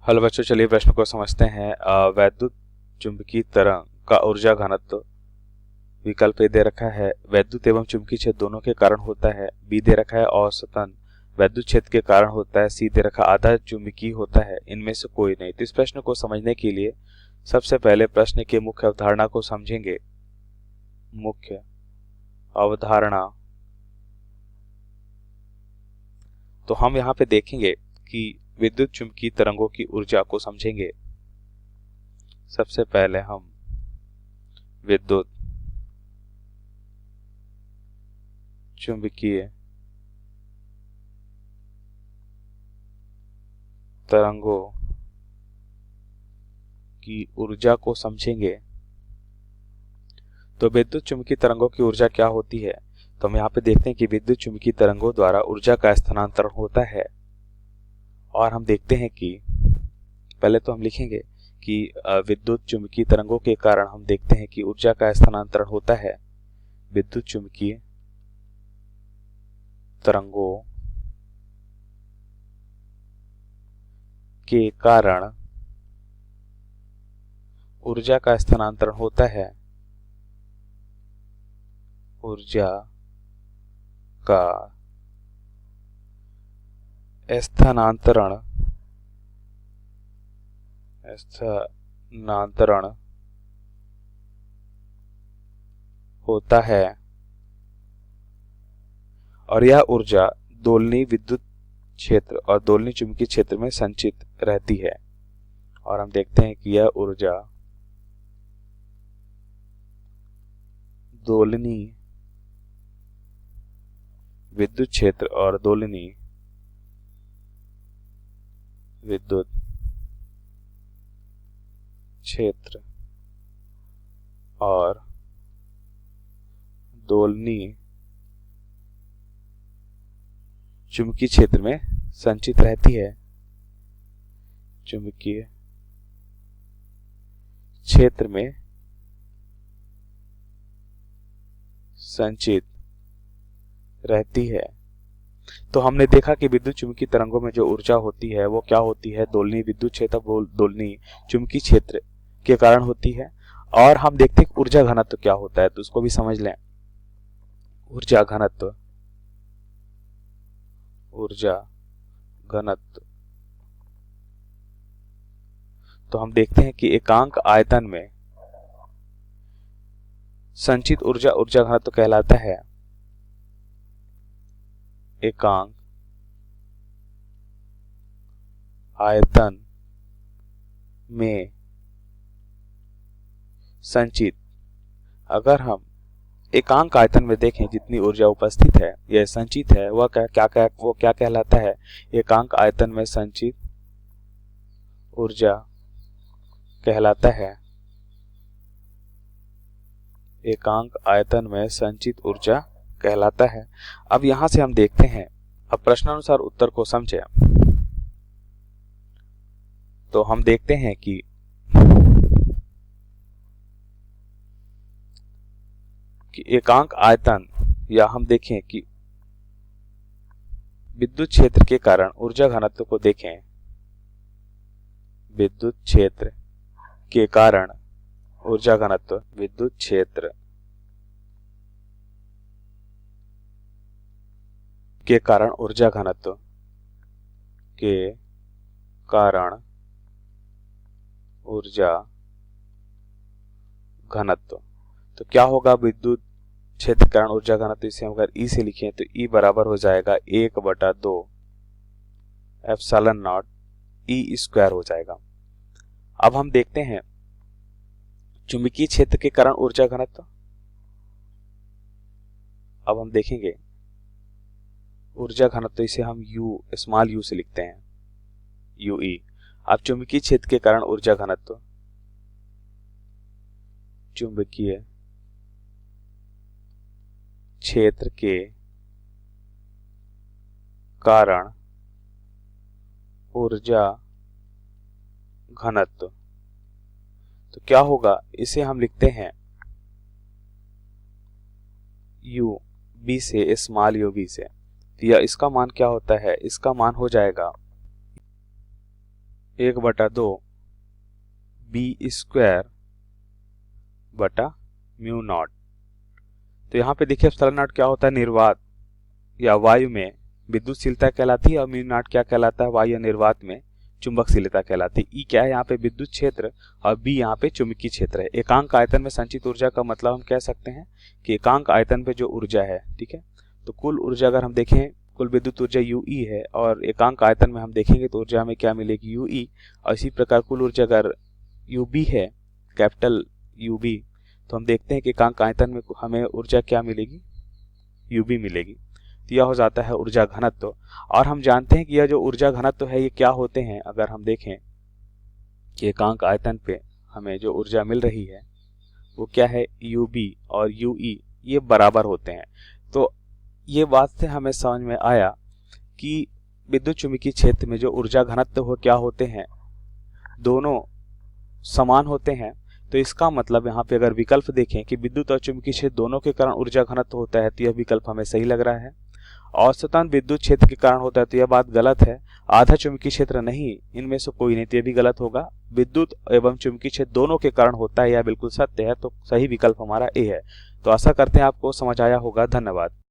Hello बच्चों, चलिए प्रश्न को समझते हैं। वैद्युत चुंबकीय तरंग का ऊर्जा घनत्व विकल्प ए दे रखा है। वैद्युत एवं चुंबकीय क्षेत्र दोनों के कारण होता है। बी दे रखा है औसतन वैद्युत क्षेत्र के कारण होता है। सी दे रखा आधा चुंबकीय होता है। इनमें से कोई नहीं। तो इस प्रश्न को समझने के लिए सबसे पहले प्रश्न की मुख्य अवधारणा को समझेंगे। मुख्य अवधारणा तो हम यहाँ पे देखेंगे कि विद्युत चुंबकीय तरंगों की ऊर्जा को समझेंगे। सबसे पहले हम विद्युत चुंबकीय तरंगों की ऊर्जा को समझेंगे। तो विद्युत चुंबकीय तरंगों की ऊर्जा क्या होती है? तो हम यहाँ पे देखते हैं कि विद्युत चुंबकीय तरंगों द्वारा ऊर्जा का स्थानांतरण होता है। और हम देखते हैं कि पहले तो हम लिखेंगे कि विद्युत चुंबकीय तरंगों के कारण हम देखते हैं कि ऊर्जा का स्थानांतरण होता है। विद्युत चुंबकीय तरंगों के कारण ऊर्जा का स्थानांतरण होता है। ऊर्जा का स्थानांतरण होता है और यह ऊर्जा दोलनीय विद्युत क्षेत्र और दोलनीय चुंबकीय क्षेत्र में संचित रहती है। और हम देखते हैं कि यह ऊर्जा दोलनीय विद्युत क्षेत्र और दोलनीय विद्युत क्षेत्र और दोलनीय चुंबकीय क्षेत्र में संचित रहती है। चुंबकीय क्षेत्र में संचित रहती है। तो हमने देखा कि विद्युत चुंबकीय तरंगों में जो ऊर्जा होती है वो क्या होती है? दोलनीय विद्युत क्षेत्र, दोलनीय चुंबकीय क्षेत्र के कारण होती है। और हम देखते हैं ऊर्जा घनत्व क्या होता है, तो उसको भी समझ लें। ऊर्जा घनत्व तो हम देखते हैं कि एकांक आयतन में संचित ऊर्जा घनत्व कहलाता है। एकांक आयतन में संचित, अगर हम एकांक आयतन में देखें जितनी ऊर्जा उपस्थित है यह संचित है, वह क्या कहलाता है? एकांक आयतन में संचित ऊर्जा कहलाता है। एकांक आयतन में संचित ऊर्जा कहलाता है। अब यहां से हम देखते हैं, अब प्रश्नानुसार उत्तर को समझें। तो हम देखते हैं कि एकांक आयतन, या हम देखें कि विद्युत क्षेत्र के कारण ऊर्जा घनत्व को देखें। विद्युत क्षेत्र के कारण ऊर्जा घनत्व, विद्युत क्षेत्र के कारण ऊर्जा घनत्व के कारण ऊर्जा घनत्व, तो क्या होगा? विद्युत क्षेत्र के कारण ऊर्जा घनत्व, इसे हम अगर ई से लिखें तो ई बराबर हो जाएगा 1/2 एप्सिलॉन नॉट ई स्क्वायर हो जाएगा। अब हम देखते हैं चुंबकीय क्षेत्र के कारण ऊर्जा घनत्व। अब हम देखेंगे ऊर्जा घनत्व, इसे हम यू, स्मॉल यू से लिखते हैं, यूई। अब चुंबकीय क्षेत्र के कारण ऊर्जा घनत्व, चुंबकीय क्षेत्र के कारण ऊर्जा घनत्व, तो क्या होगा? इसे हम लिखते हैं यू बी से, स्मॉल यू बी से। या इसका मान क्या होता है? इसका मान हो जाएगा 1/2 b² बटा म्यू नॉट। तो यहाँ पे देखिए एप्सिलॉन नॉट क्या होता है, निर्वात या वायु में विद्युतशीलता कहलाती है, और म्यू नॉट क्या कहलाता है, वायु या निर्वात में चुंबकशीलता कहलाती है। ई क्या है यहाँ पे, विद्युत क्षेत्र, और बी यहाँ पे चुंबकीय क्षेत्र है। एकांक आयतन में संचित ऊर्जा का मतलब हम कह सकते हैं कि एकांक आयतन पे जो ऊर्जा है, ठीक है। तो कुल ऊर्जा अगर हम देखें, कुल विद्युत ऊर्जा यूई है, और एकांक आयतन में हम देखेंगे तो ऊर्जा हमें क्या मिलेगी, यूई। और इसी प्रकार कुल ऊर्जा अगर यूबी है, कैपिटल यूबी, तो हम देखते हैं कि एकांक आयतन में हमें ऊर्जा क्या मिलेगी, यूबी मिलेगी। तो यह हो जाता है ऊर्जा घनत्व। और हम जानते हैं कि यह जो ऊर्जा घनत्व है ये क्या होते हैं, अगर हम देखें कि एकांक आयतन पे हमें जो ऊर्जा मिल रही है वो क्या है, यूबी और यूई, ये बराबर होते हैं। तो ये बात से हमें समझ में आया कि विद्युत चुंबकीय क्षेत्र में जो ऊर्जा घनत्व हो क्या होते हैं, दोनों समान होते हैं। तो इसका मतलब यहाँ पे अगर विकल्प देखें कि विद्युत और चुंबकीय क्षेत्र दोनों के कारण ऊर्जा घनत्व होता है, तो यह विकल्प हमें सही लग रहा है। औसतन विद्युत क्षेत्र के कारण होता है, तो यह बात गलत है। आधा चुंबकीय क्षेत्र नहीं, इनमें से कोई नहीं, तो यह भी गलत होगा। विद्युत एवं चुंबकीय क्षेत्र दोनों के कारण होता है, यह बिल्कुल सत्य है। तो सही विकल्प हमारा ए है। तो आशा करते हैं आपको समझ आया होगा। धन्यवाद।